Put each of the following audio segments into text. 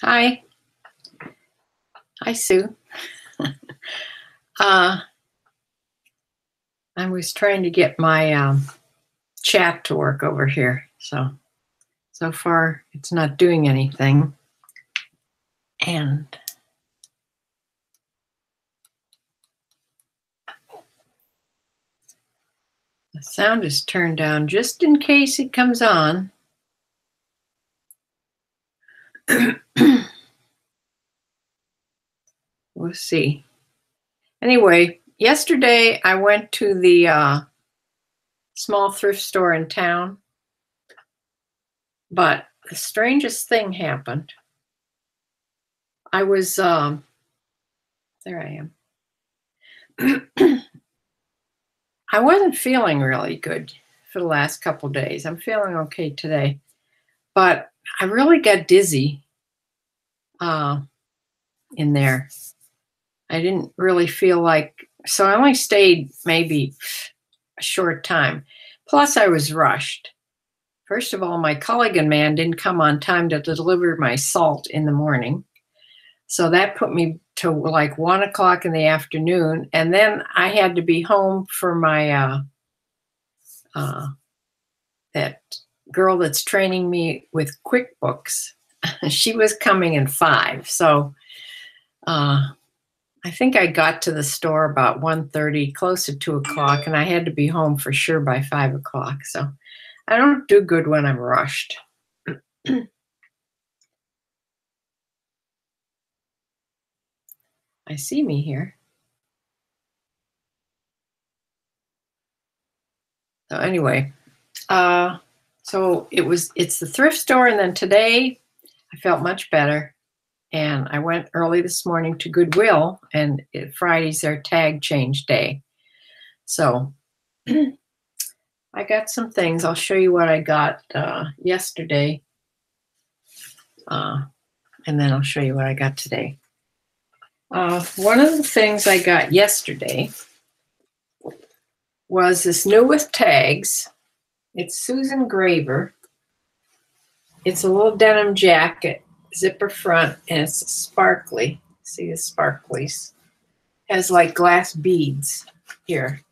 Hi. Hi, Sue. I was trying to get my chat to work over here. So far, it's not doing anything. And the sound is turned down just in case it comes on. We'll see. Anyway, yesterday I went to the small thrift store in town, but the strangest thing happened. I was, there I am. I wasn't feeling really good for the last couple days. I'm feeling okay today, but I really got dizzy in there. I didn't really feel like, so I only stayed maybe a short time. Plus, I was rushed. First of all, my Culligan man didn't come on time to deliver my salt in the morning. So that put me to like 1 o'clock in the afternoon. And then I had to be home for my, that girl that's training me with QuickBooks. She was coming at 5. So I think I got to the store about 1:30, close to 2 o'clock, and I had to be home for sure by 5 o'clock. So I don't do good when I'm rushed. I see me here. So anyway, so it's the thrift store, and then today I felt much better. And I went early this morning to Goodwill, and Friday's their tag change day. So I got some things. I'll show you what I got yesterday. And then I'll show you what I got today. One of the things I got yesterday was this new with tags. It's Susan Graver. It's a little denim jacket, zipper front, and it's sparkly. See the sparklies? Has like glass beads here.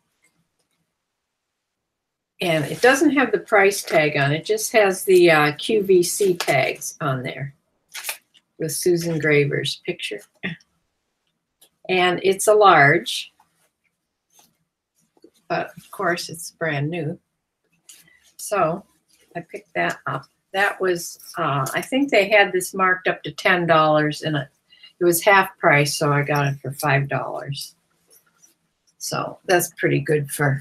And it doesn't have the price tag on it, just has the QVC tags on there with Susan Graver's picture. And it's a large, but of course it's brand new. So I picked that up. That was, I think they had this marked up to $10, and it was half price, so I got it for $5. So that's pretty good for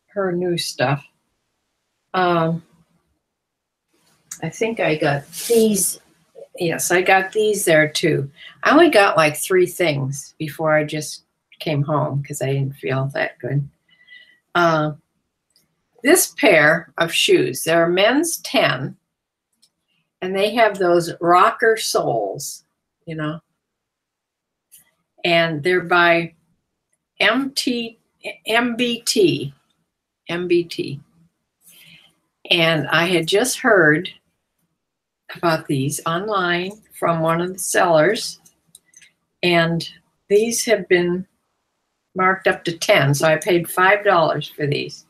her new stuff. I think I got these. Yes, I got these there too. I only got like 3 things before I just came home because I didn't feel that good. This pair of shoes, they're men's 10, and they have those rocker soles, you know, and they're by MBT. And I had just heard about these online from one of the sellers, and these have been marked up to 10, so I paid $5 for these.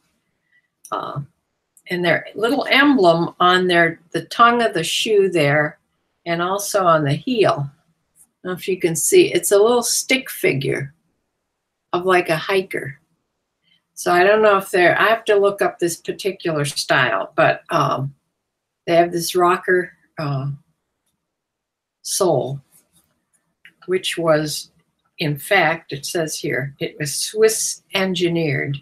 And their little emblem on the tongue of the shoe there, and also on the heel. I don't know if you can see, it's a little stick figure of like a hiker. So I don't know if I have to look up this particular style, but they have this rocker sole, which was, in fact, it says here, it was Swiss engineered.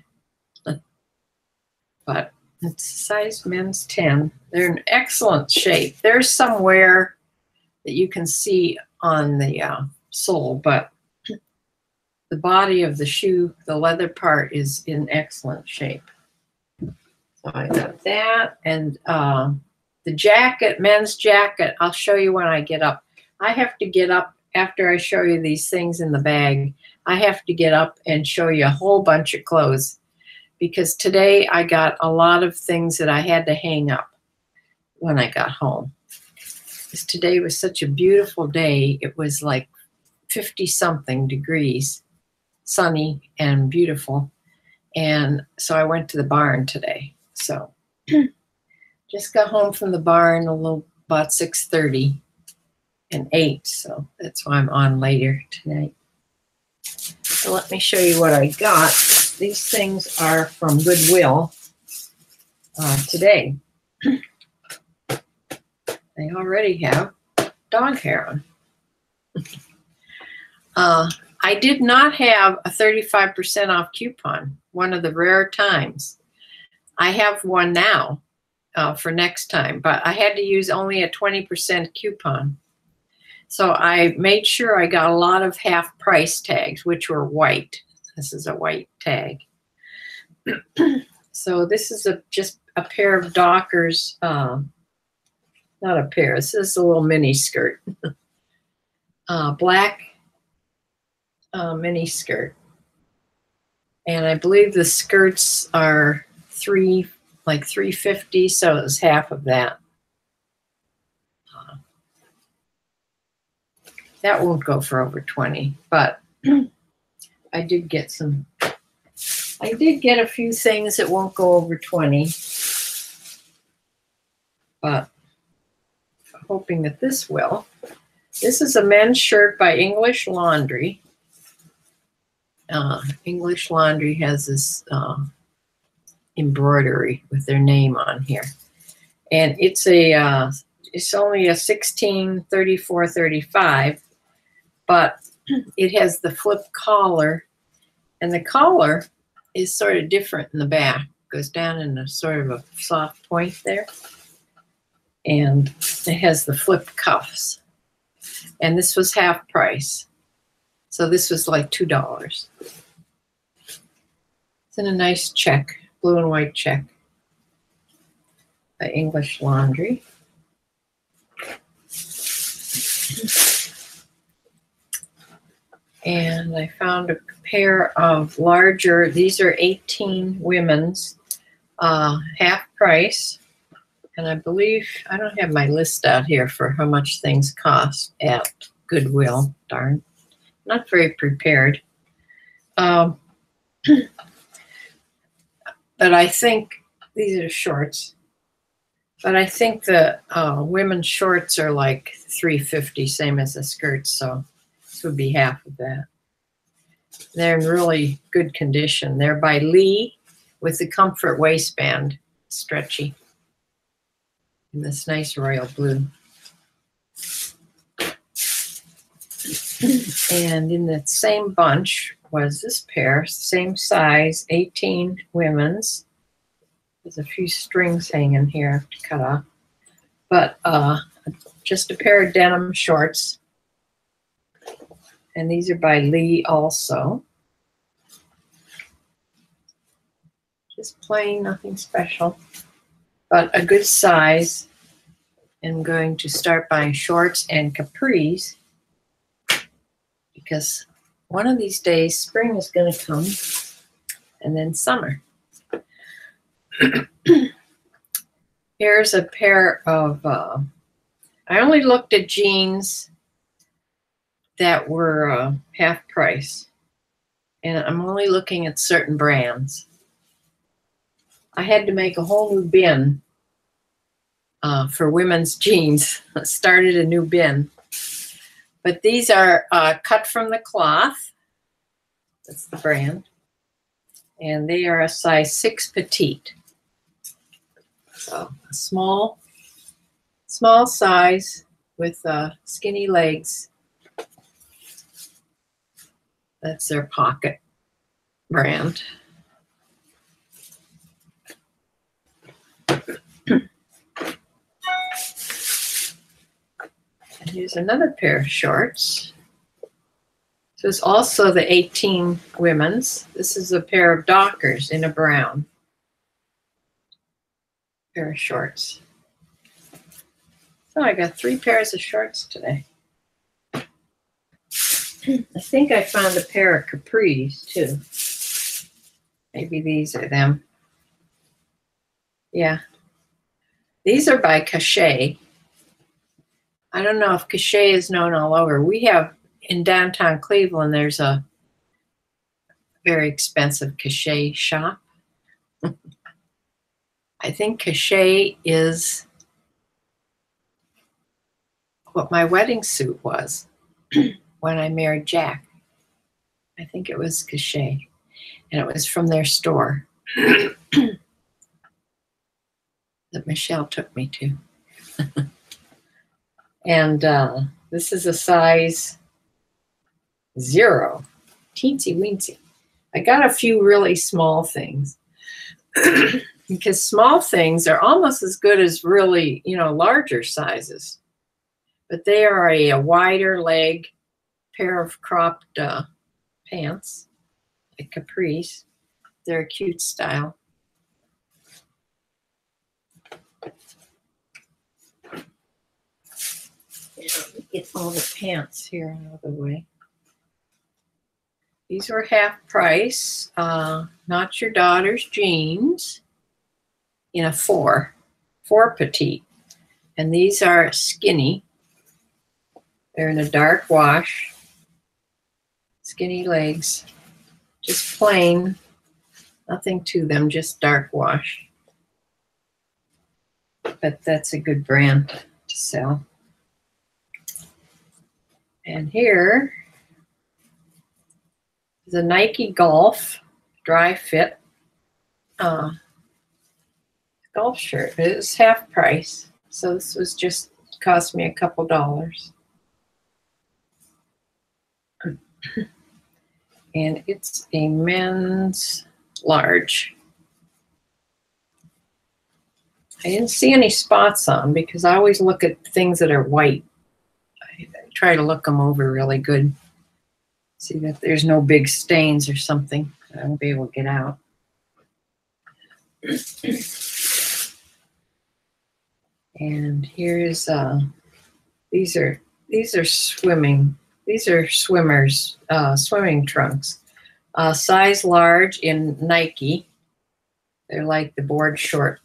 But it's size men's 10. They're in excellent shape. There's some wear that you can see on the sole, but the body of the shoe, the leather part, is in excellent shape. So I got that. And the jacket, men's jacket, I'll show you when I get up. I have to get up after I show you these things in the bag. I have to get up and show you a whole bunch of clothes, because today I got a lot of things that I had to hang up when I got home. because today was such a beautiful day. It was like 50-something degrees, sunny and beautiful. And so I went to the barn today. So just got home from the barn about 6:30 and 8. So that's why I'm on later tonight. So let me show you what I got. These things are from Goodwill today. They already have dog hair on. I did not have a 35% off coupon, one of the rare times. I have one now for next time, but I had to use only a 20% coupon. So I made sure I got a lot of half price tags, which were white. This is a white tag. So this is just a pair of Dockers, not a pair, this is a little mini skirt. Black mini skirt. And I believe the skirts are like $3.50, so it was half of that. That won't go for over 20, but I did get a few things that won't go over 20, but I'm hoping that this will. This is a men's shirt by English Laundry. English Laundry has this embroidery with their name on here, and it's only a 16, 34, 35, but it has the flip collar, and the collar is sort of different in the back. It goes down in a sort of a soft point there, and it has the flipped cuffs, and this was half price. So this was like $2. It's in a nice check, blue and white check by English Laundry. And I found a pair of larger, these are 18 women's, half price. And I believe, I don't have my list out here for how much things cost at Goodwill, darn. Not very prepared. But I think these are shorts. But I think the women's shorts are like $3.50, same as the skirts, so this would be half of that. They're in really good condition. They're by Lee with the comfort waistband, stretchy, in this nice royal blue. And in the same bunch was this pair, same size, 18 women's. There's a few strings hanging here to cut off. But just a pair of denim shorts. And these are by Lee also. Just plain, nothing special. But a good size. I'm going to start buying shorts and capris, because one of these days spring is going to come, and then summer. Here's a pair of, I only looked at jeans that were half price, and I'm only looking at certain brands. I had to make a whole new bin for women's jeans. Started a new bin. But these are cut from the cloth. That's the brand. And they are a size 6 petite. So a small size with skinny legs. That's their pocket brand. And here's another pair of shorts. So it's also the 18 women's. This is a pair of Dockers in a brown. Pair of shorts. So I got 3 pairs of shorts today. I think I found a pair of capris too. Maybe these are them. Yeah. These are by Cachet. I don't know if cachet is known all over. We have in downtown Cleveland, there's a very expensive cachet shop. I think cachet is what my wedding suit was when I married Jack. I think it was cachet, and it was from their store that Michelle took me to. And this is a size 0, teensy weensy. I got a few really small things because small things are almost as good as really, larger sizes. But they are a wider leg pair of cropped pants, like capris. They're a cute style. Get all the pants here out of the way. These were half price, Not Your Daughter's jeans in a 4 petite. And these are skinny. They're in a dark wash, skinny legs, just plain, nothing to them, just dark wash. But that's a good brand to sell. And here is a Nike Golf dry fit golf shirt. It was half price, so this was just cost me a couple dollars. And it's a men's large. I didn't see any spots on because I always look at things that are white. I try to look them over really good. See that there's no big stains or something that I won't be able to get out. And here's these are swimming. These are swimmers swimming trunks. Size large in Nike. They're like the board shorts,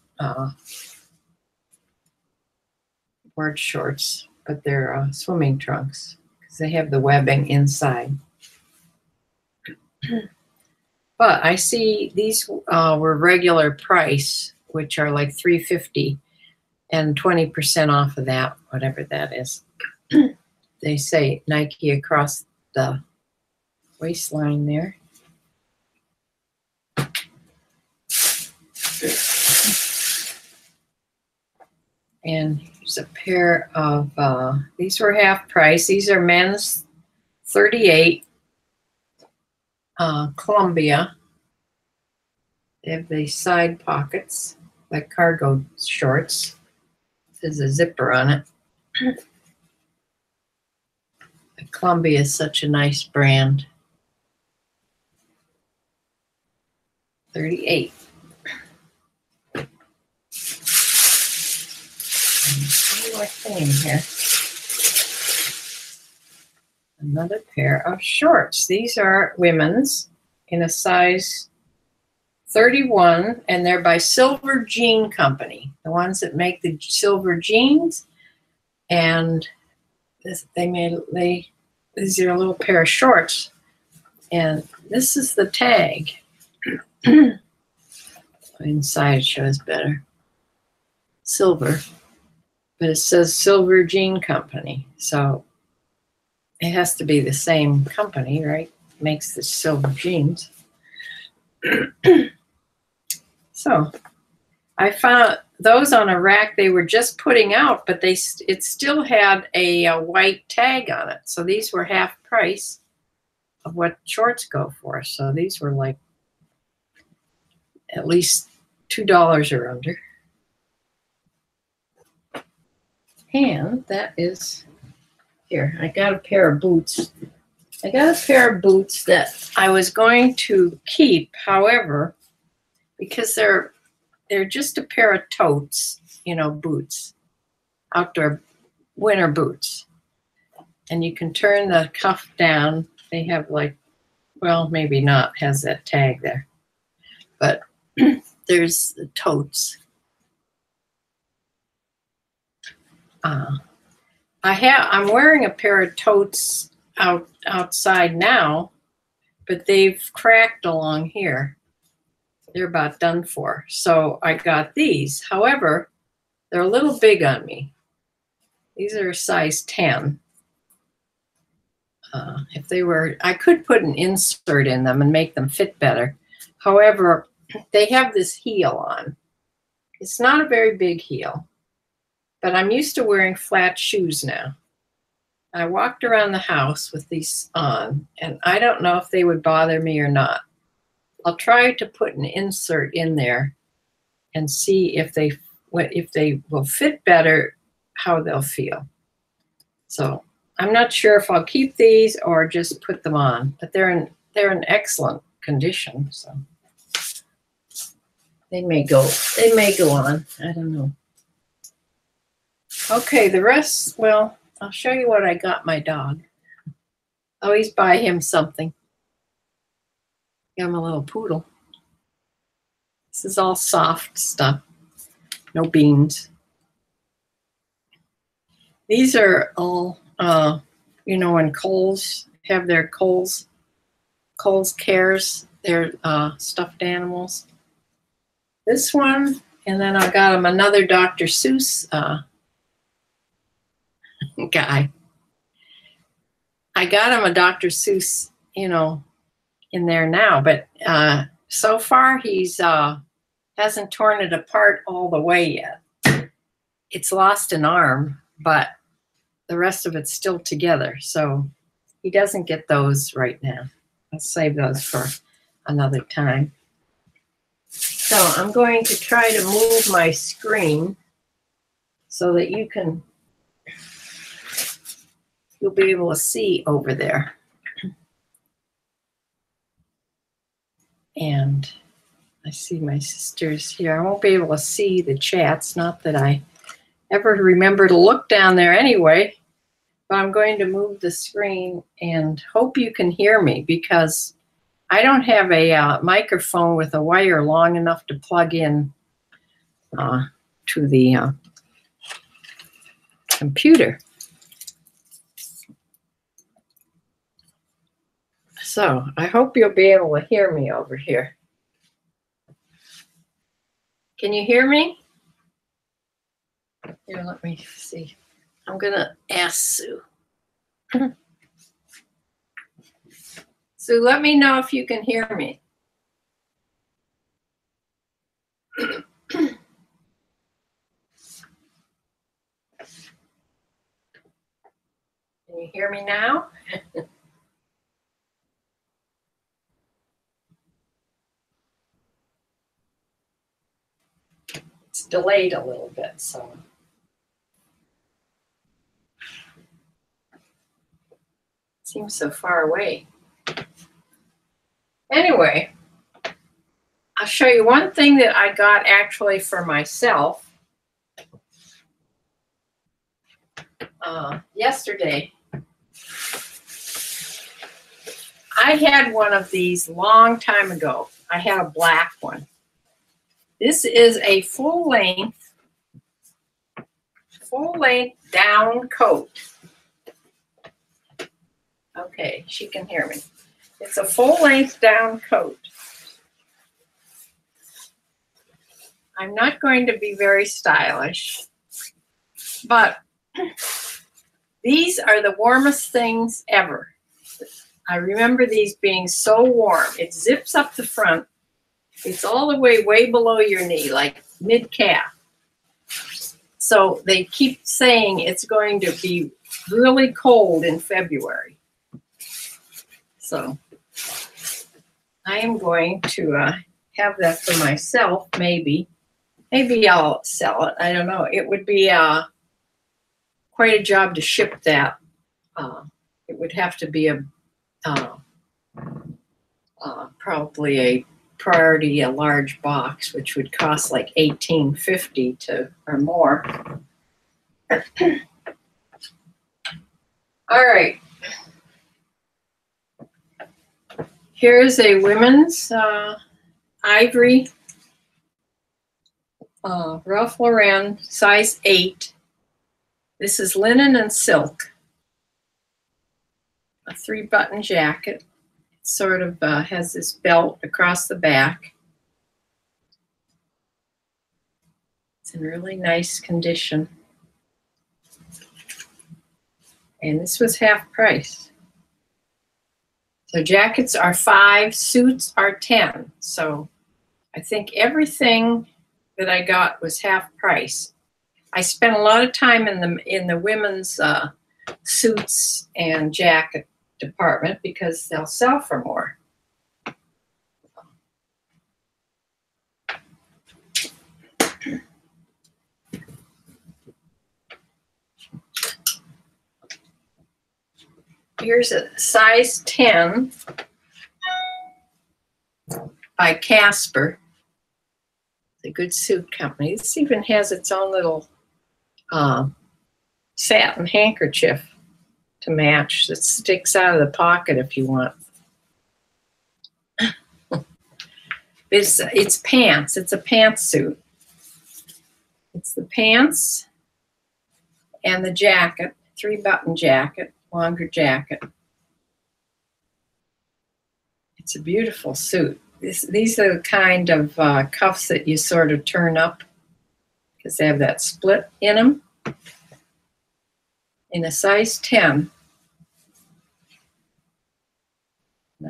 but they're swimming trunks because they have the webbing inside. But I see these were regular price, which are like $3.50, and 20% off of that, whatever that is. They say Nike across the waistline there. And here's a pair of, these were half price. These are men's 38 Columbia. They have the side pockets, like cargo shorts. There's a zipper on it. Columbia is such a nice brand. 38. One more thing here. Another pair of shorts. These are women's in a size 31, and they're by Silver Jean Company, the ones that make the silver jeans. And these are a little pair of shorts, and this is the tag. Inside shows better. Silver, but it says Silver Jean Company, so it has to be the same company, right? Makes the silver jeans. So I found those on a rack they were just putting out, but it still had a white tag on it. So these were half price of what shorts go for. So these were like at least $2 or under. And that is here. I got a pair of boots. I got a pair of boots that I was going to keep, however, because they're just a pair of totes, boots, outdoor winter boots. And you can turn the cuff down. They have maybe not, has that tag there. But there's the totes. I'm wearing a pair of totes outside now, but they've cracked along here. They're about done for. So I got these. However, they're a little big on me. These are a size 10. If they were, I could put an insert in them and make them fit better. However, they have this heel on. It's not a very big heel, but I'm used to wearing flat shoes now. I walked around the house with these on, and I don't know if they would bother me or not. I'll try to put an insert in there and see if they will fit better, how they'll feel. So I'm not sure if I'll keep these or just put them on, but they're in excellent condition, so they may go on. I don't know. Okay, the rest, well, I'll show you what I got my dog. Always buy him something. Got him a little poodle. This is all soft stuff. No beans. These are all, you know, when Kohl's have their Kohl's Cares, their stuffed animals. This one, and then I got him another Dr. Seuss guy. I got him a Dr. Seuss, you know, in there now, but so far he's hasn't torn it apart all the way yet. It's lost an arm, but the rest of it's still together, so he doesn't get those right now. I'll save those for another time. So I'm going to try to move my screen so that you'll be able to see over there. And I see my sisters here. I won't be able to see the chats, not that I ever remember to look down there anyway, but I'm going to move the screen and hope you can hear me, because I don't have a microphone with a wire long enough to plug in to the computer. So I hope you'll be able to hear me over here. Can you hear me? Here, let me see. I'm gonna ask Sue. Sue, let me know if you can hear me. Can you hear me now? It's delayed a little bit, so. Seems so far away. Anyway, I'll show you one thing that I got actually for myself yesterday. I had one of these long time ago. I had a black one. This is a full-length down coat. Okay, she can hear me. It's a full-length down coat. I'm not going to be very stylish, but these are the warmest things ever. I remember these being so warm. It zips up the front. It's all the way below your knee, like mid-calf. So they keep saying it's going to be really cold in February. So I am going to have that for myself, maybe. Maybe I'll sell it. I don't know. It would be quite a job to ship that. It would have to be probably a priority, a large box, which would cost like $18.50 or more. All right. Here's a women's ivory Ralph Lauren size 8. This is linen and silk. A 3-button jacket. It sort of has this belt across the back. It's in really nice condition. And this was half price. So jackets are $5, suits are $10. So I think everything that I got was half price. I spent a lot of time in the women's suits and jacket department because they'll sell for more. Here's a size 10 by Casper. It's a good suit company. This even has its own little satin handkerchief to match that sticks out of the pocket if you want. It's pants. It's a pantsuit. It's the pants and the jacket, 3-button jacket, longer jacket. It's a beautiful suit. These are the kind of cuffs that you sort of turn up because they have that split in them. In a size 10.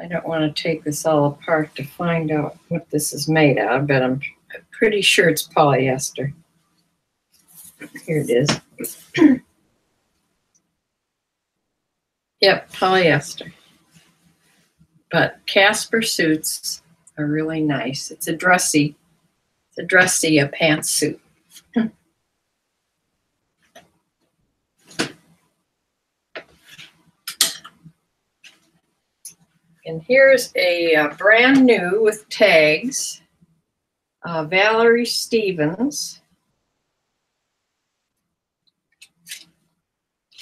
I don't want to take this all apart to find out what this is made out of, but I'm pretty sure it's polyester. Here it is. Yep, polyester. But Casper suits are really nice. It's a dressy pantsuit. And here's a brand new with tags, Valerie Stevens.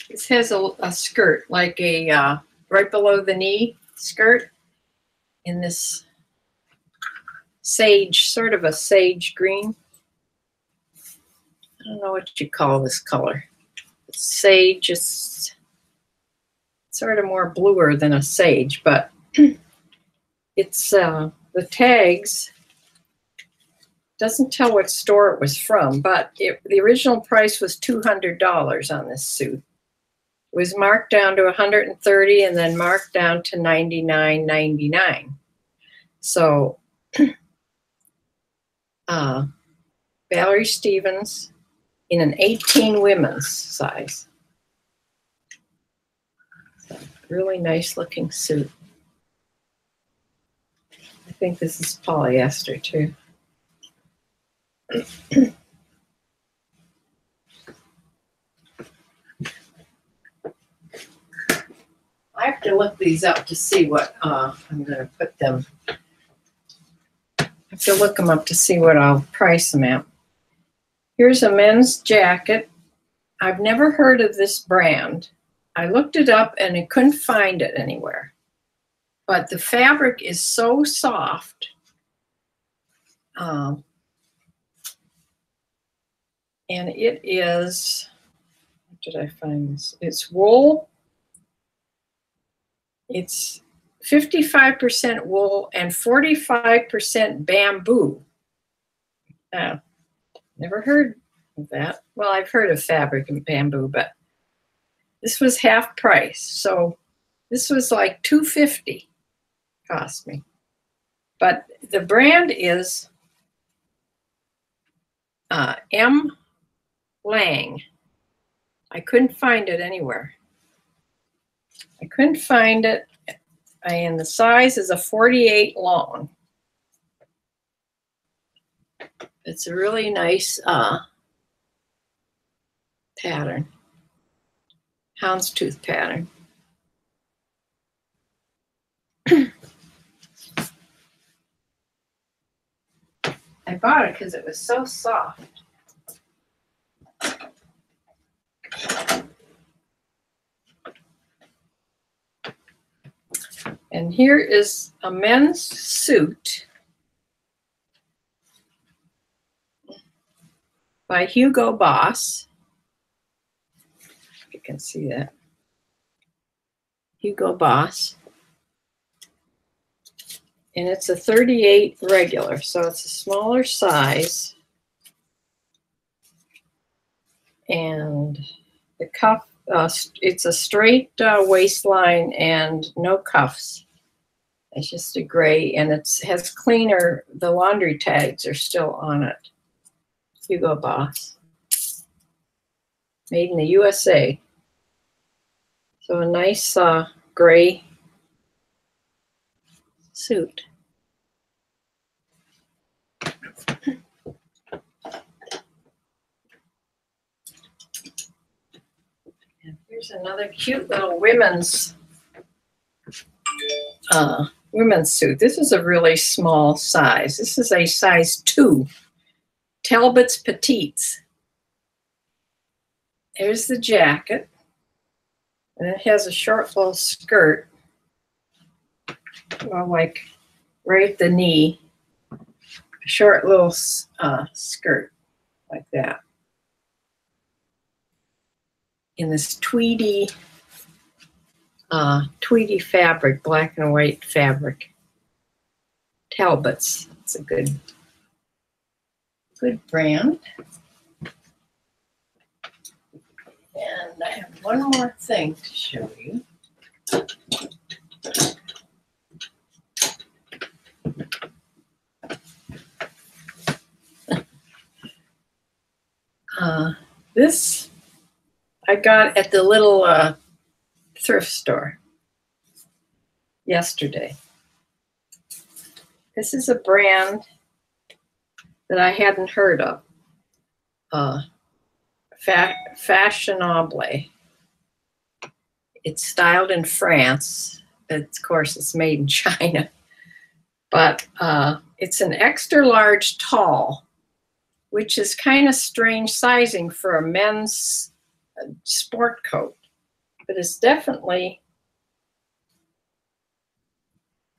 This has a skirt, like a right below the knee skirt in this sage, sort of a sage green. I don't know what you call this color. It's sage, it's sort of more bluer than a sage, but it's the tags doesn't tell what store it was from, but the original price was $200 on this suit. It was marked down to $130 and then marked down to $99.99. So Valerie Stevens in an 18 women's size. So, really nice looking suit. I think this is polyester too. I have to look these up to see what I'm going to put them. I have to look them up to see what I'll price them at. Here's a men's jacket. I've never heard of this brand. I looked it up and I couldn't find it anywhere. But the fabric is so soft. And it is, where did I find this? It's wool. It's 55% wool and 45% bamboo. Never heard of that. Well, I've heard of fabric and bamboo, but this was half price. So this was like $250 cost me. But the brand is M. Lang. I couldn't find it anywhere. I couldn't find it, and the size is a 48 long. It's a really nice pattern, houndstooth pattern. I bought it because it was so soft. And here is a men's suit by Hugo Boss. if you can see that. Hugo Boss. And it's a 38 regular, so it's a smaller size. And the cuff, it's a straight waistline and no cuffs. It's just a gray, and it has cleaner, the laundry tags are still on it. Hugo Boss. Made in the USA. So a nice gray suit. And here's another cute little women's suit. This is a really small size. This is a size 2. Talbot's Petites. There's the jacket. And it has a short little skirt. Well, like right at the knee. A short little skirt like that. In this tweedy fabric, black and white fabric. Talbot's. It's a good brand. And I have one more thing to show you. This I got at the little thrift store yesterday. This is a brand that I hadn't heard of. Fashionable. It's styled in France. Of course, it's made in China. But it's an extra large tall, which is kind of strange sizing for a men's sport coat. But it's definitely,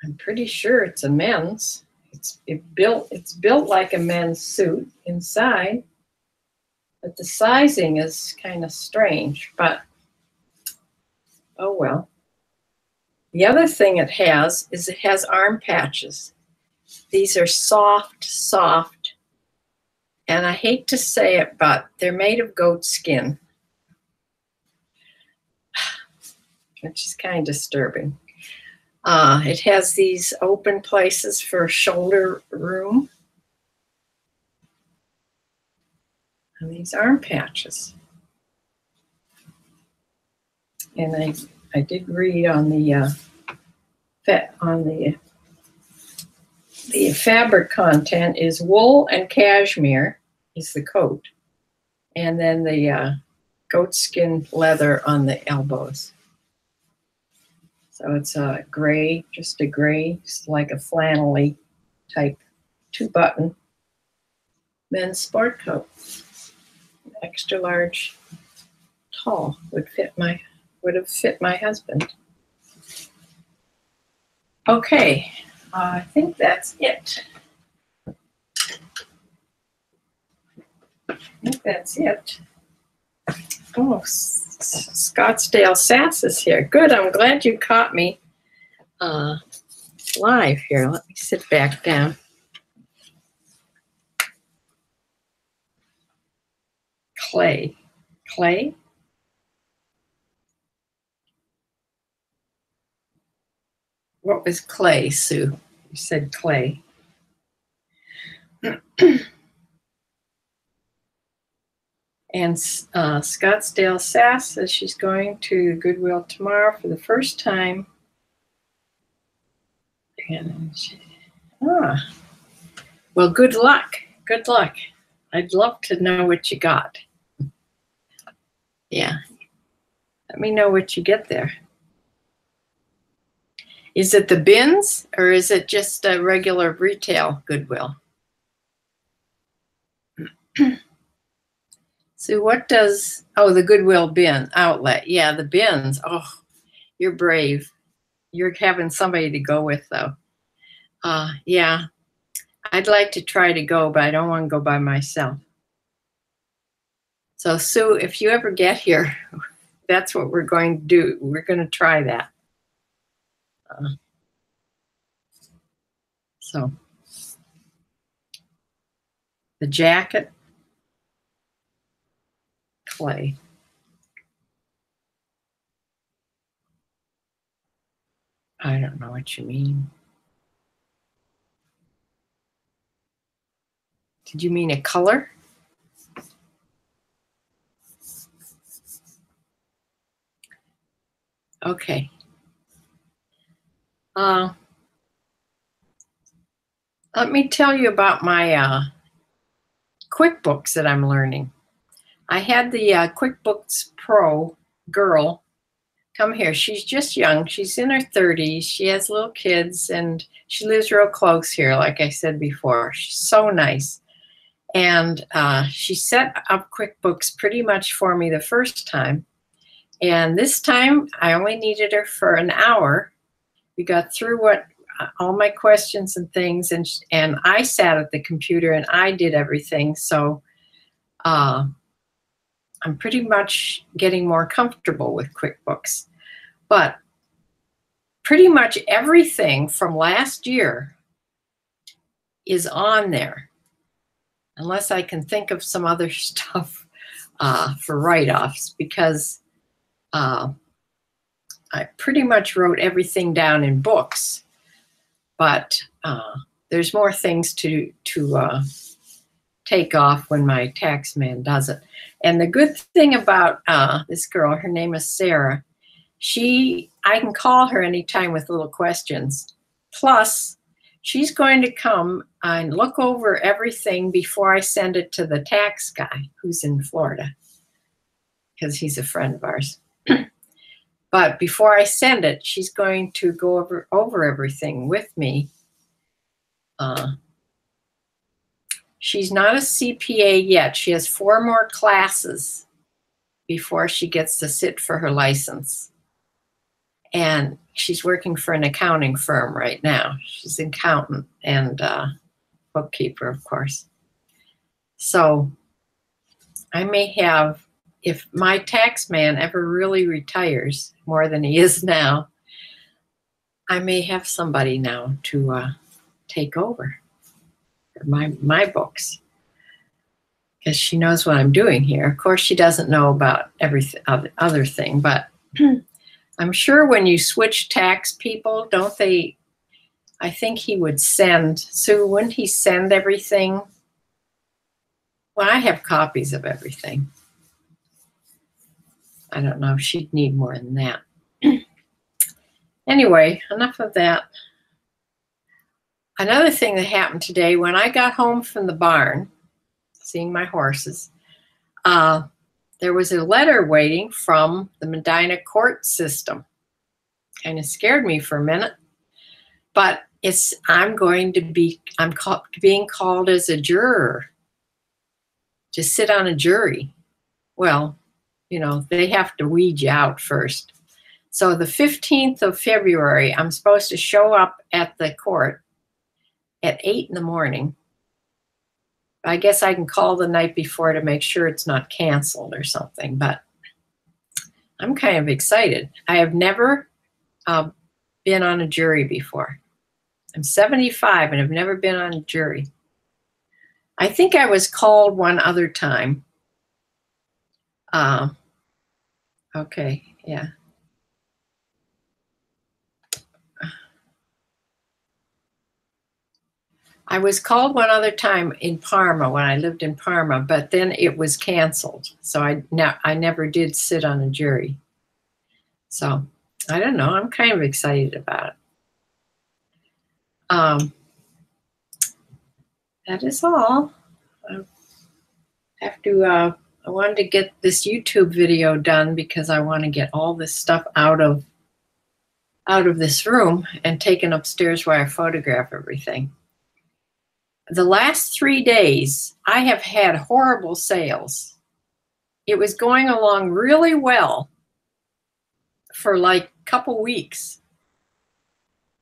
I'm pretty sure it's a men's. It's built like a men's suit inside. But the sizing is kind of strange, but oh well. The other thing it has is it has arm patches. These are soft, and I hate to say it, but they're made of goat skin, which is kind of disturbing. It has these open places for shoulder room. And these arm patches. And I did read on the fabric content is wool and cashmere is the coat, and then the goat skin leather on the elbows. So it's a gray, just a gray, like a flannel-y type 2-button men's sport coat. Extra large, tall would have fit my husband. Okay, I think that's it. Oh, Scottsdale Sass is here. Good, I'm glad you caught me live here. Let me sit back down. Clay. What was clay, Sue? You said clay. And Scottsdale Sass says she's going to Goodwill tomorrow for the first time. And well, good luck. Good luck. I'd love to know what you got. Yeah. Let me know what you get there. Is it the bins or is it just a regular retail Goodwill? So what does, the Goodwill bin outlet. Yeah, the bins. Oh, you're brave. You're having somebody to go with though. Yeah, I'd like to try to go, but I don't want to go by myself. So Sue, if you ever get here, that's what we're going to do. We're going to try that. So the jacket, clay. I don't know what you mean. Did you mean a color? Okay. Let me tell you about my QuickBooks that I'm learning. I had the QuickBooks Pro girl come here. She's just young. She's in her 30s. She has little kids, and she lives real close here, like I said before. She's so nice. And she set up QuickBooks pretty much for me the first time. And this time, I only needed her for an hour. We got through all my questions and things, and I sat at the computer and I did everything. So I'm pretty much getting more comfortable with QuickBooks. But pretty much everything from last year is on there, unless I can think of some other stuff for write-offs, because I pretty much wrote everything down in books. But there's more things to take off when my tax man does it. And the good thing about this girl, her name is Sarah, I can call her anytime with little questions. Plus, she's going to come and look over everything before I send it to the tax guy who's in Florida, because he's a friend of ours. But before I send it, she's going to go over everything with me. She's not a CPA yet. She has 4 more classes before she gets to sit for her license. And she's working for an accounting firm right now. She's an accountant and bookkeeper, of course. So I may have, if my tax man ever really retires more than he is now, I may have somebody now to take over my books, because she knows what I'm doing here. Of course, she doesn't know about everything other thing, but I'm sure when you switch tax people, don't they? I think he would send. Sue, wouldn't he send everything? Well, I have copies of everything. I don't know. She'd need more than that. Anyway, enough of that. Another thing that happened today, when I got home from the barn, seeing my horses, there was a letter waiting from the Medina court system. Kind of scared me for a minute, but I'm being called as a juror to sit on a jury. Well, you know, they have to weed you out first. So the 15th of February, I'm supposed to show up at the court at 8 in the morning. I guess I can call the night before to make sure it's not canceled or something, but I'm kind of excited. I have never been on a jury before. I'm 75 and have never been on a jury. I think I was called one other time. Okay, yeah. I was called one other time in Parma when I lived in Parma, but then it was canceled. So I never did sit on a jury. So I don't know. I'm kind of excited about it. That is all. I wanted to get this YouTube video done because I want to get all this stuff out of this room and taken upstairs where I photograph everything. The last 3 days, I have had horrible sales. It was going along really well for like a couple weeks.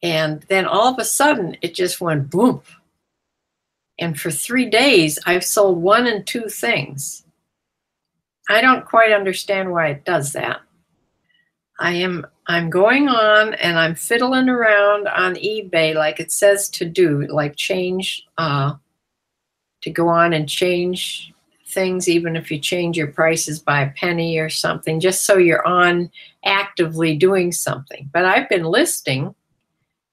And then all of a sudden, it just went boom. And for 3 days, I've sold 1 and 2 things. I don't quite understand why it does that. I'm going on and I'm fiddling around on eBay like it says to do, like change, to go on and change things, even if you change your prices by a penny or something, just so you're on actively doing something. But I've been listing,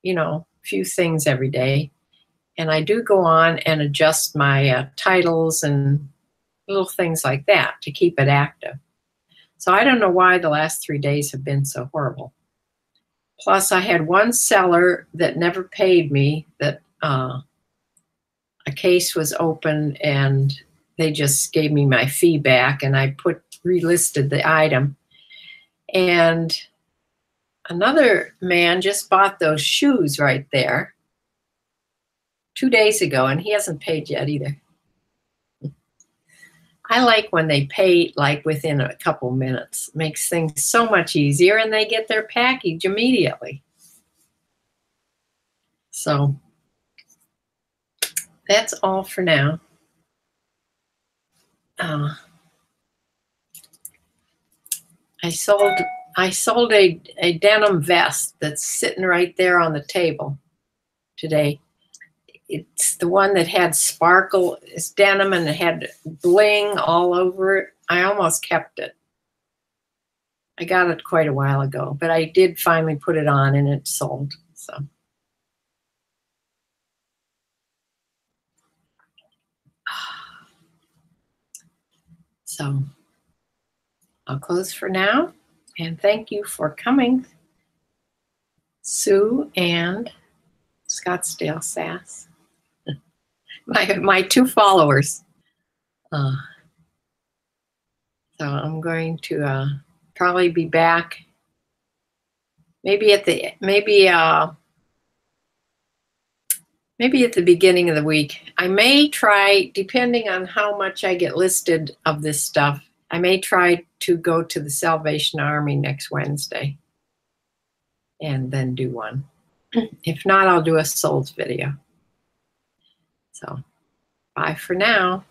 a few things every day, and I do go on and adjust my titles and little things like that to keep it active. So I don't know why the last 3 days have been so horrible. Plus, I had one seller that never paid me, that a case was open and they just gave me my fee back, and I relisted the item. And another man just bought those shoes right there 2 days ago, and he hasn't paid yet either. I like when they pay like within a couple minutes. It makes things so much easier, and they get their package immediately. So that's all for now. I sold a denim vest that's sitting right there on the table today. It's the one that had sparkle. It's denim and it had bling all over it. I almost kept it. I got it quite a while ago, but I did finally put it on and it sold. So I'll close for now, and thank you for coming, Sue and Scottsdale Sass, my 2 followers. So I'm going to probably be back maybe at the beginning of the week. I may try, depending on how much I get listed of this stuff, I may try to go to the Salvation Army next Wednesday and then do one. If not, I'll do a souls video. So bye for now.